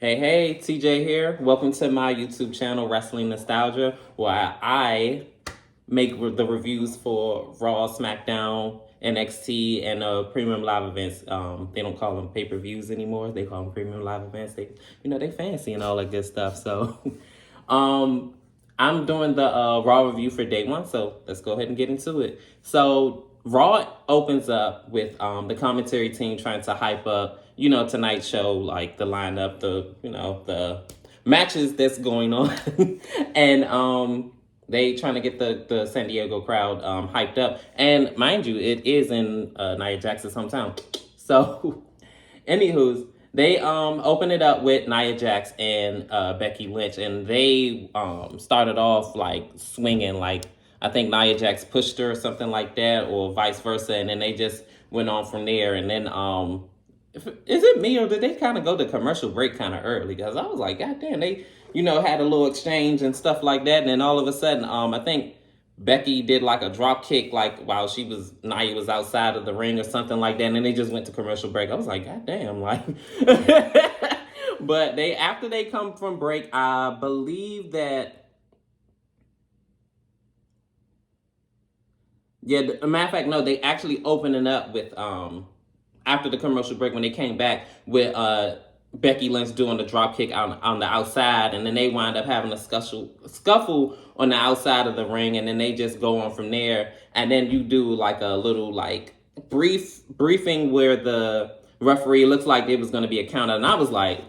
Hey, TJ here. Welcome to my YouTube channel, Wrestling Nostalgia, where I make the reviews for Raw, SmackDown, NXT, and premium live events. They don't call them pay-per-views anymore. They call them premium live events. They fancy and all that good stuff. So, I'm doing the Raw review for day one. So let's go ahead and get into it. So Raw opens up with the commentary team trying to hype up, tonight's show, like the lineup, the matches that's going on. And they trying to get the San Diego crowd hyped up. And mind you, it is in Nia Jax's hometown. So, anywho's, they open it up with Nia Jax and Becky Lynch, and they started off like swinging, like I think Nia Jax pushed her or something like that, or vice versa, and then they just went on from there. And then is it me or did they kind of go to commercial break kind of early? Because I was like, God damn, they had a little exchange and stuff like that, and then all of a sudden I think Becky did like a drop kick, like while Nia was outside of the ring or something like that, and then they just went to commercial break. I was like, God damn, like. But after they come from break, I believe that. Yeah, a matter of fact, no, they actually opened it up with after the commercial break when they came back with Becky Lynch doing the drop kick on the outside, and then they wind up having a scuffle on the outside of the ring, and then they just go on from there. And then you do like a little like briefing where the referee looks like it was going to be a counter, and I was like,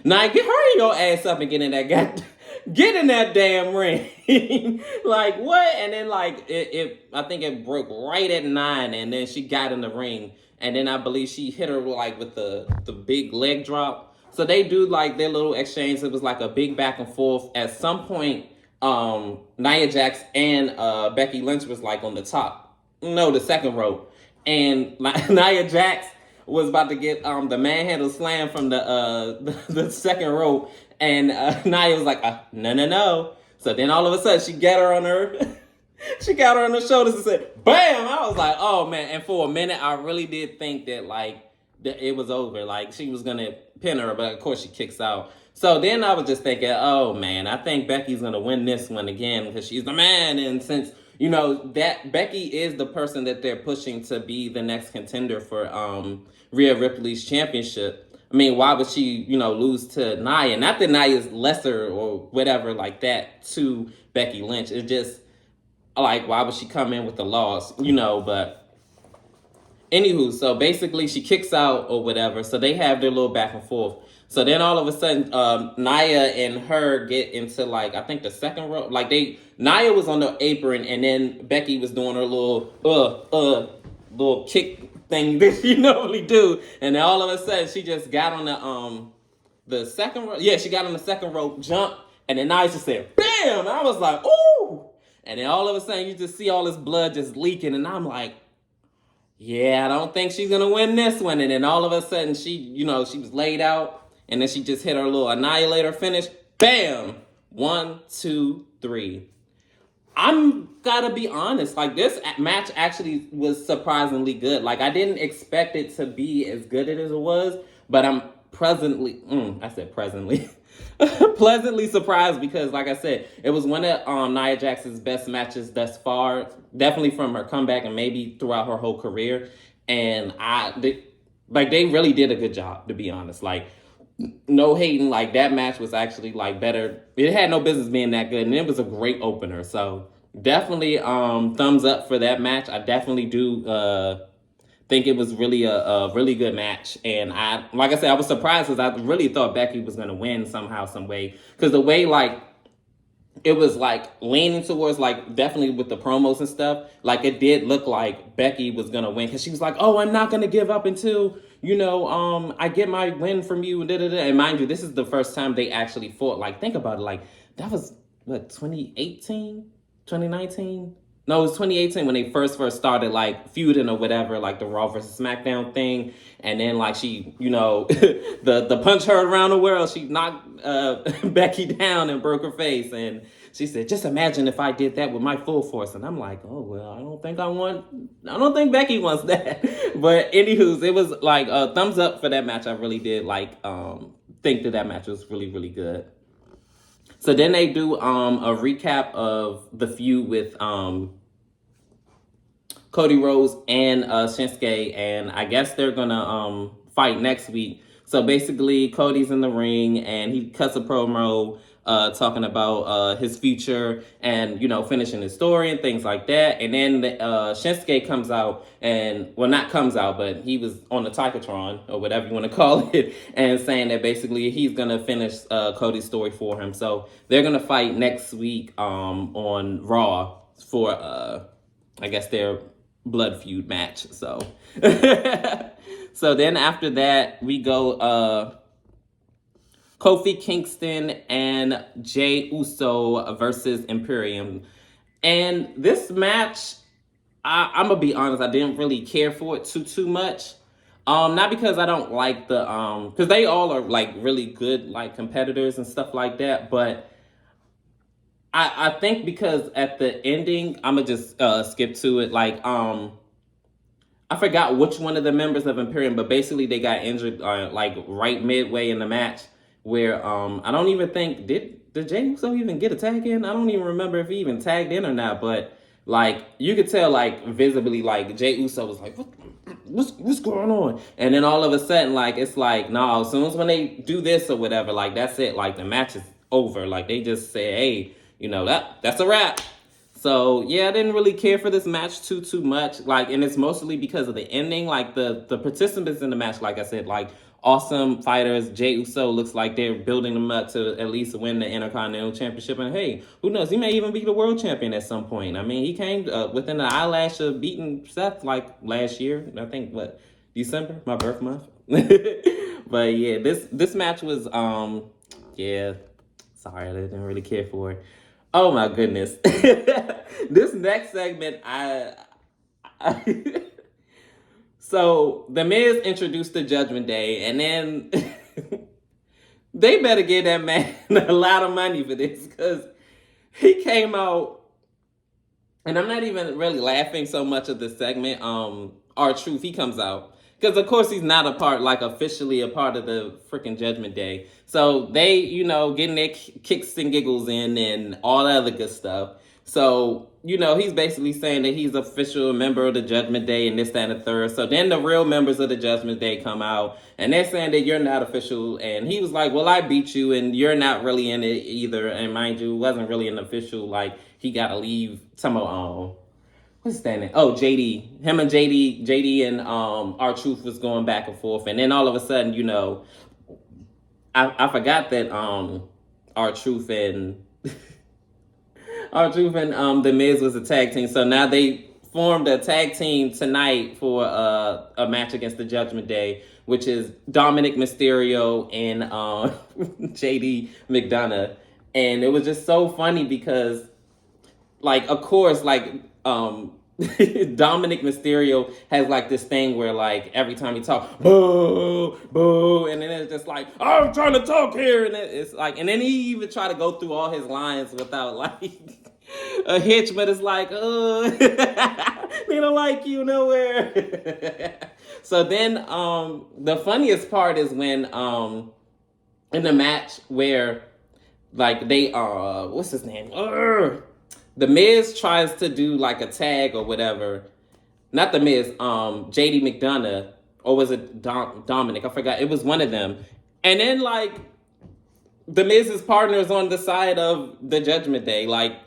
"Nah, hurry your ass up and get in that damn ring." Like what? And then like I think it broke right at 9, and then she got in the ring. And then I believe she hit her like with the big leg drop. So they do like their little exchange. It was like a big back and forth. At some point, Nia Jax and Becky Lynch was like on the top. No, the second rope. And Nia Jax was about to get the manhandle slam from the second rope. And Nia was like, no. So then all of a sudden she got her on her... She got her on the shoulders and said, bam! I was like, oh, man. And for a minute, I really did think that, like, it was over. Like, she was going to pin her, but of course she kicks out. So then I was just thinking, oh, man, I think Becky's going to win this one again because she's the man. And since, that Becky is the person that they're pushing to be the next contender for Rhea Ripley's championship, I mean, why would she, lose to Nia? Not that Nia's lesser or whatever like that to Becky Lynch. It's just... like, why would she come in with the loss, but anywho, so basically she kicks out or whatever, so they have their little back and forth. So then all of a sudden, Nia and her get into, like, I think the second row, like Nia was on the apron, and then Becky was doing her little kick thing that she normally do, and then all of a sudden she just got on the second row, she got on the second rope jump, and then Nia just said, bam, and I was like, ooh! And then all of a sudden, you just see all this blood just leaking. And I'm like, yeah, I don't think she's going to win this one. And then all of a sudden, she was laid out. And then she just hit her little annihilator finish. Bam! 1, 2, 3. I'm got to be honest. Like, this match actually was surprisingly good. Like, I didn't expect it to be as good as it was. But I'm presently pleasantly surprised because, like I said, it was one of Nia Jax's best matches thus far, definitely from her comeback and maybe throughout her whole career. And they really did a good job, to be honest. Like, no hating, like that match was actually like better. It had no business being that good, and it was a great opener. So definitely thumbs up for that match. I definitely do think it was really a really good match. And like I said, I was surprised because I really thought Becky was going to win somehow, some way. Because the way, like, it was, like, leaning towards, like, definitely with the promos and stuff, like, it did look like Becky was going to win. Because she was like, oh, I'm not going to give up until, I get my win from you. And mind you, this is the first time they actually fought. Like, think about it. Like, that was, what, 2018? 2019? No, it was 2018 when they first started like feuding or whatever, like the Raw versus SmackDown thing, and then like she, the punch heard around the world. She knocked Becky down and broke her face, and she said, "Just imagine if I did that with my full force." And I'm like, "Oh well, I don't think Becky wants that." But anywho's, it was like a thumbs up for that match. I really did think that match was really really good. So then they do a recap of the feud with Cody Rhodes and Shinsuke, and I guess they're gonna fight next week. So basically, Cody's in the ring and he cuts a promo talking about his future and finishing his story and things like that. And then Shinsuke comes out not comes out, but he was on the Titantron or whatever you want to call it, and saying that basically he's gonna finish Cody's story for him. So they're gonna fight next week on Raw for I guess their blood feud match. So so then after that we go Kofi Kingston and Jey Uso versus Imperium. And this match, I'm gonna be honest, I didn't really care for it too much. Not because I don't like the because they all are like really good like competitors and stuff like that, but I think because at the ending, I'm gonna just skip to it. Like I forgot which one of the members of Imperium, but basically they got injured like right midway in the match, where I don't even think did Jey Uso even get a tag in? I don't even remember if he even tagged in or not, but like you could tell like visibly like Jey Uso was like, what's going on? And then all of a sudden like it's like, no, as soon as when they do this or whatever, like that's it, like the match is over. Like they just say, hey, that's a wrap. So yeah, I didn't really care for this match too much. Like, and it's mostly because of the ending. Like the participants in the match, like I said, like awesome fighters. Jey Uso looks like they're building them up to at least win the Intercontinental Championship. And hey, who knows? He may even be the world champion at some point. I mean, he came within the eyelash of beating Seth like last year. I think December, my birth month. But yeah, this match was yeah. Sorry, I didn't really care for it. Oh my goodness. This next segment, so the Miz introduced the Judgment Day, and then they better give that man a lot of money for this, because he came out, and I'm not even really laughing so much at this segment. R-Truth, he comes out. Because, of course, he's not officially a part of the freaking Judgment Day. So they, getting their kicks and giggles in and all that other good stuff. So, he's basically saying that he's official member of the Judgment Day and this, that, and the third. So then the real members of the Judgment Day come out and they're saying that you're not official. And he was like, well, I beat you and you're not really in it either. And mind you, it wasn't really an official, like, he got to leave what's that name? Oh, JD. Him and JD and R-Truth was going back and forth. And then all of a sudden, I forgot that R-Truth and R-Truth and The Miz was a tag team. So now they formed a tag team tonight for a match against the Judgment Day, which is Dominic Mysterio and JD McDonough. And it was just so funny because, like, of course, like, Dominic Mysterio has like this thing where like every time he talks, boo, boo, and then it's just like, I'm trying to talk here, and it's like, and then he even try to go through all his lines without like a hitch, but it's like, they don't like you nowhere. So then the funniest part is when in the match where like they what's his name? The Miz tries to do like a tag or whatever. Not the Miz, JD McDonough, or was it Dominic? I forgot. It was one of them. And then like the Miz's partners on the side of the Judgment Day. Like,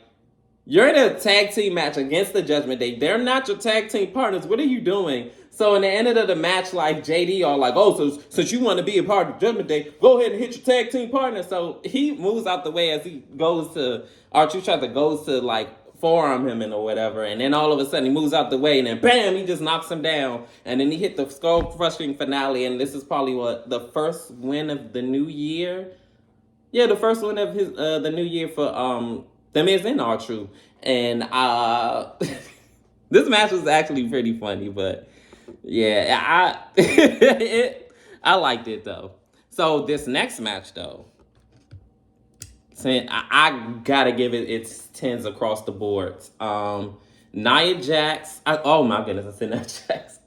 you're in a tag team match against the Judgment Day. They're not your tag team partners. What are you doing? So in the end of the match, like JD are like, oh, so since you want to be a part of Judgment Day, go ahead and hit your tag team partner. So he moves out the way as he goes to R-Truth goes to like forearm him and or whatever, and then all of a sudden he moves out the way, and then bam, he just knocks him down, and then he hit the skull-crushing finale, and this is probably the first win of the new year. Yeah, the first win of his the new year for The Miz and R-Truth. And this match was actually pretty funny, but yeah, I liked it though. So this next match though, I gotta give it its 10s across the boards. Nia Jax, oh my goodness, I said Nia Jax.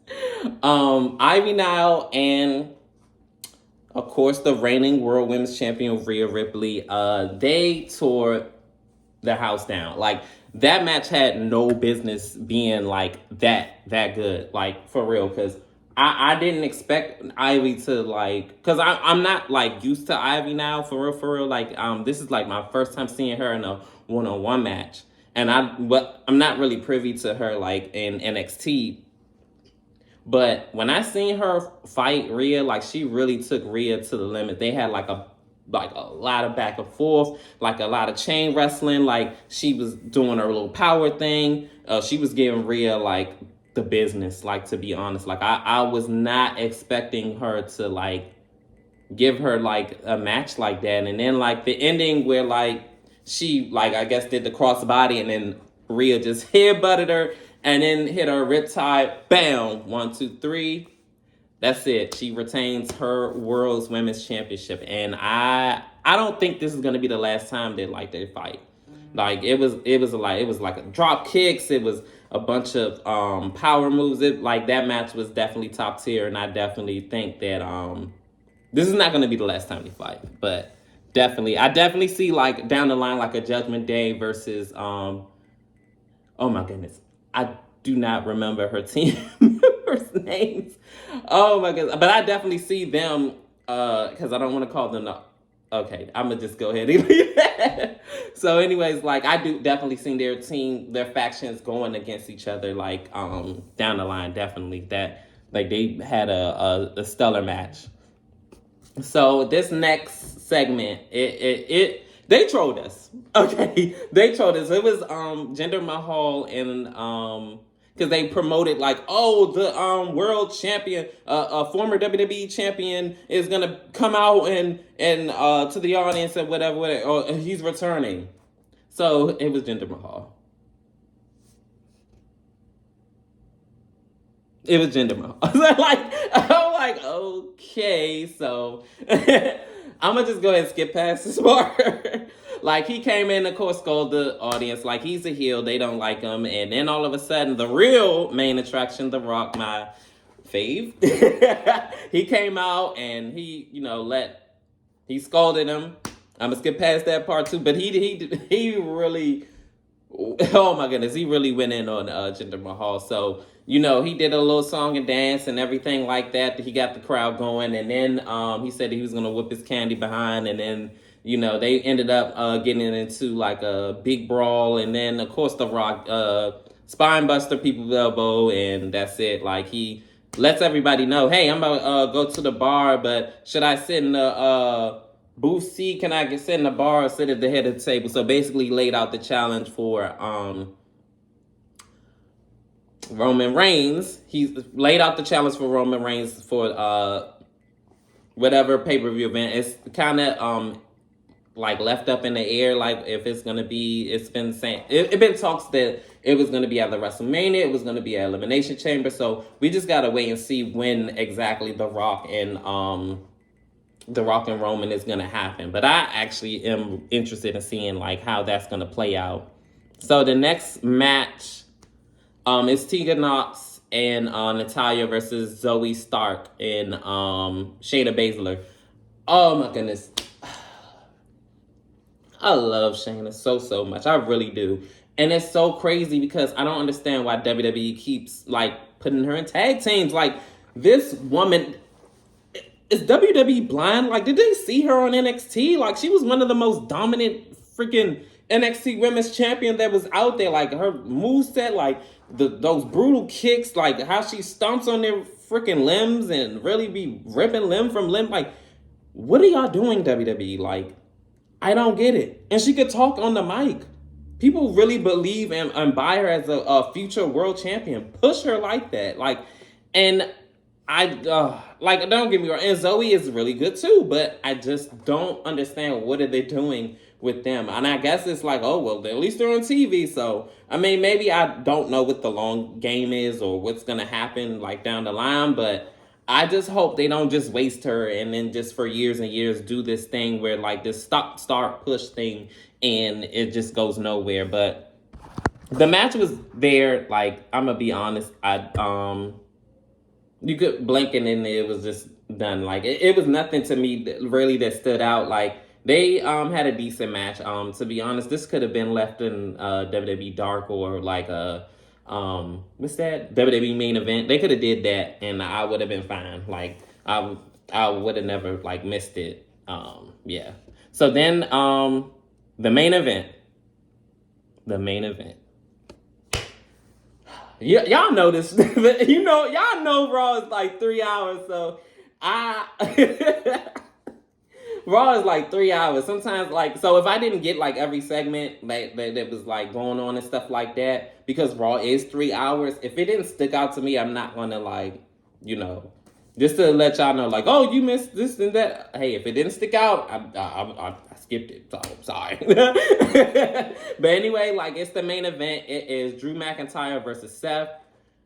Ivy Nile and of course the reigning World Women's Champion Rhea Ripley. They tore the house down. Like that match had no business being like that good, like for real, because I didn't expect Ivy to like, because I'm not like used to Ivy now, for real. Like this is like my first time seeing her in a one-on-one match, and I'm not really privy to her like in NXT. But when I seen her fight Rhea, like she really took Rhea to the limit. They had like a lot of back and forth, like a lot of chain wrestling. Like she was doing her little power thing. She was giving Rhea like the business, like to be honest. Like I was not expecting her to like give her like a match like that. And then like the ending where like she like I guess did the crossbody and then Rhea just headbutted her and then hit her riptide. Bam! 1, 2, 3. That's it. She retains her World's Women's Championship, and I don't think this is gonna be the last time that like they fight. Like it was like a drop kicks. It was a bunch of power moves. It like that match was definitely top tier, and I definitely think that this is not gonna be the last time they fight. But I definitely see like down the line like a Judgment Day versus oh my goodness, I do not remember her team members' names. Oh my goodness. But I definitely see them, because I don't want to call them, okay, I'm going to just go ahead and leave that. So anyways, like I do definitely see their factions going against each other, like down the line, definitely. That, like they had a stellar match. So this next segment, they trolled us. Okay, they trolled us. It was Jinder Mahal and because they promoted like, oh, the world champion, a former WWE champion is gonna come out and to the audience and whatever, or he's returning. So it was Jinder Mahal. It was Jinder Mahal. I'm like, okay, so I'm gonna just go ahead and skip past this part. Like he came in, of course, scolded the audience like he's a heel. They don't like him, and then all of a sudden, the real main attraction, The Rock, my fave, he came out and he scolded him. I'm gonna skip past that part too, but he really, oh my goodness, he really went in on Jinder Mahal. So he did a little song and dance and everything like that. He got the crowd going, and then he said he was gonna whip his candy behind, and then they ended up getting into like a big brawl, and then of course The Rock spine buster people's elbow, and that's it. Like he lets everybody know, hey, I'm about to go to the bar, but should I sit in the booth seat? Can I sit in the bar or sit at the head of the table? So basically laid out the challenge for Roman Reigns. He laid out the challenge for Roman Reigns for whatever pay-per-view event. It's kind of like left up in the air, like if it's gonna be. It's been saying it been talks that it was gonna be at the WrestleMania, it was gonna be at Elimination Chamber. So we just gotta wait and see when exactly The Rock and Roman is gonna happen. But I actually am interested in seeing like how that's gonna play out. So the next match is Tegan Knox and Natalya versus Zoey Stark and Shayna Baszler. Oh my goodness. I love Shayna so much. I really do. And it's so crazy because I don't understand why WWE keeps like putting her in tag teams. Like this woman, is WWE blind? Like did they see her on NXT? Like she was one of the most dominant freaking NXT Women's Champion that was out there. Like her moveset, like those brutal kicks, like how she stomps on their freaking limbs and really be ripping limb from limb. Like what are y'all doing, WWE? Like I don't get it. And she could talk on the mic. People really believe and buy her as a future world champion. Push her like that. Like, and don't get me wrong. And Zoey is really good too, but I just don't understand what are they doing with them. And I guess it's like, oh, well, at least they're on TV. So, I mean, maybe I don't know what the long game is or what's going to happen like down the line, but I just hope they don't just waste her and then just for years and years do this thing where like this stop, start, push thing and it just goes nowhere. But the match was there. Like, I'm going to be honest. You could blink and then it was just done. Like, it was nothing to me that stood out. Like, they had a decent match. To be honest, this could have been left in WWE Dark or like a what's that? WWE main event. They could have did that and I would have been fine. Like, I would have never like missed it. Yeah. So then the main event. The main event. Y'all know this. Y'all know Raw is like 3 hours, so Raw is like 3 hours. Sometimes, like, so if I didn't get like every segment that was like going on and stuff like that, because Raw is 3 hours, if it didn't stick out to me, I'm not gonna like, just to let y'all know, like, oh, you missed this and that. Hey, if it didn't stick out, I skipped it. So I'm sorry. But anyway, like, it's the main event. It is Drew McIntyre versus Seth.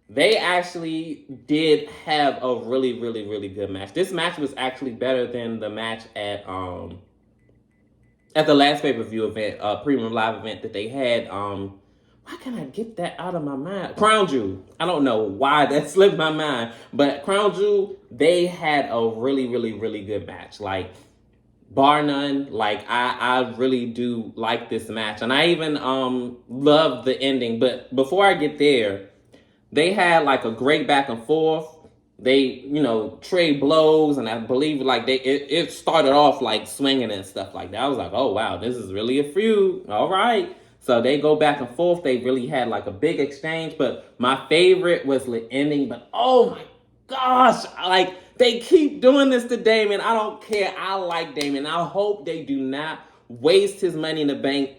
They actually did have a really, really, really good match. This match was actually better than the match at the last pay-per-view event, premium live event that they had. Why can't I get that out of my mind? Crown Jewel. I don't know why that slipped my mind. But Crown Jewel, they had a really, really, really good match. Like, bar none. Like, I really do like this match. And I even love the ending. But before I get there, they had like a great back and forth. They, trade blows. And I believe like it started off like swinging and stuff like that. I was like, oh, wow, this is really a feud. All right. So they go back and forth. They really had like a big exchange. But my favorite was the ending. But oh my gosh, like they keep doing this to Damon. I don't care. I like Damon. I hope they do not waste his Money in the Bank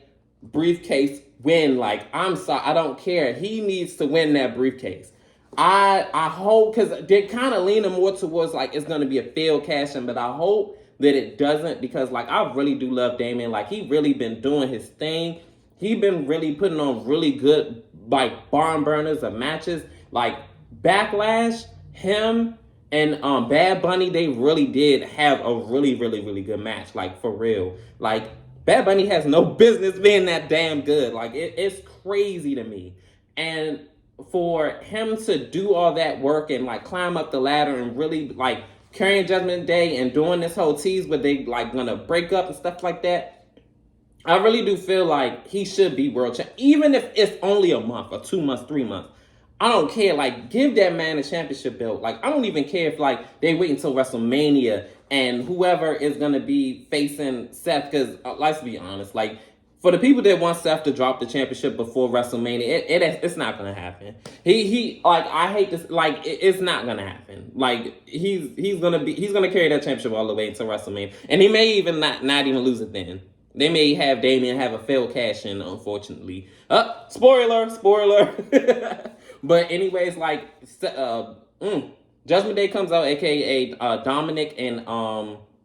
briefcase win. Like, I'm sorry. I don't care. He needs to win that briefcase. I hope, because they're kind of leaning more towards like it's going to be a failed cash-in, but I hope that it doesn't, because like I really do love Damon. Like, he really been doing his thing. He been really putting on really good, like, barn burners of matches. Like, Backlash, him, and Bad Bunny, they really did have a really, really, really good match. Like, for real. Like, Bad Bunny has no business being that damn good. Like, it's crazy to me. And for him to do all that work and, like, climb up the ladder and really, like, carrying Judgment Day and doing this whole tease where they, like, gonna break up and stuff like that, I really do feel like he should be world champ. Even if it's only a month or 2 months, 3 months. I don't care. Like, give that man a championship belt. Like, I don't even care if, like, they wait until WrestleMania and whoever is going to be facing Seth. Because, let's be honest, like, for the people that want Seth to drop the championship before WrestleMania, it's not going to happen. He like, I hate this. Like, it's not going to happen. Like, he's going to carry that championship all the way until WrestleMania. And he may even not even lose it then. They may have Damian have a failed cash-in, unfortunately. Spoiler. But anyways, like, Judgment Day comes out, a.k.a. Dominic and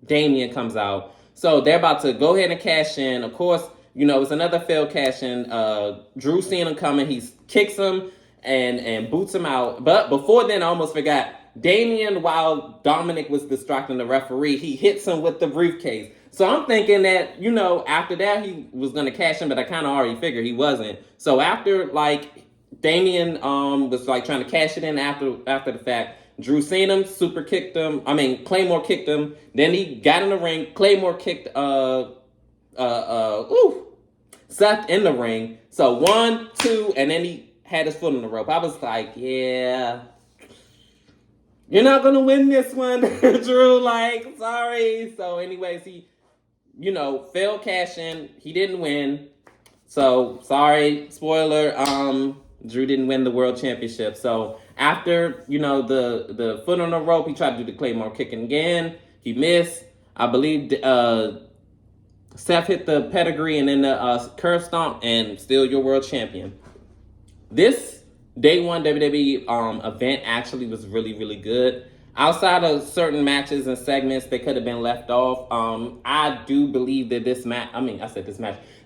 Damian comes out. So they're about to go ahead and cash in. Of course, it's another failed cash-in. Drew seen him coming. He kicks him and boots him out. But before then, I almost forgot. Damian, while Dominic was distracting the referee, he hits him with the briefcase. So I'm thinking that, after that, he was going to cash in, but I kind of already figured he wasn't. So after, like, Damian was, like, trying to cash it in after the fact, Drew seen him, Claymore kicked him. Then he got in the ring. Claymore kicked, Seth in the ring. So 1, 2, and then he had his foot on the rope. I was like, yeah, you're not going to win this one, Drew. Like, sorry. So anyways, he, failed cash in. He didn't win. So, sorry. Spoiler. Drew didn't win the world championship. So, after, the foot on the rope, he tried to do the Claymore kicking again. He missed. I believe Seth hit the pedigree and then the curve stomp, and still your world champion. This Day 1 WWE event actually was really, really good. Outside of certain matches and segments that could have been left off, I do believe that this match,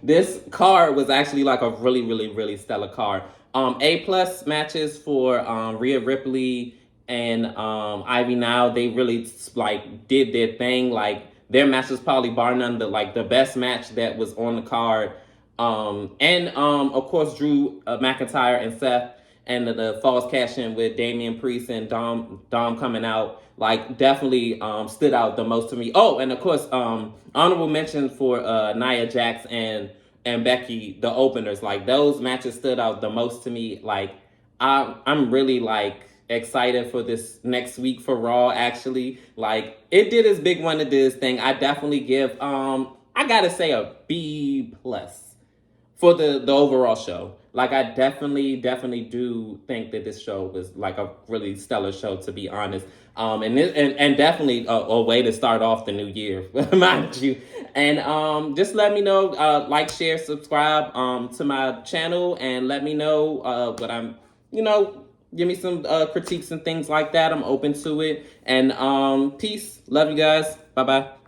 this card was actually like a really, really, really stellar card. A+ matches for Rhea Ripley and Ivy Nile. They really like did their thing. Like their match was probably bar none the best match that was on the card. And of course Drew McIntyre and Seth and the false cash in with Damian Priest and Dom coming out, like definitely stood out the most to me. Oh, and of course honorable mention for Nia Jax and Becky, the openers. Like those matches stood out the most to me. Like I'm really like excited for this next week for Raw. Actually, like it did its big one to do this thing. I definitely give I gotta say a B+ for the overall show. Like I definitely do think that this show was like a really stellar show, to be honest. And definitely a way to start off the new year, mind you. And just let me know, like, share, subscribe to my channel, and let me know what I'm, give me some critiques and things like that. I'm open to it. And peace. Love you guys. Bye bye.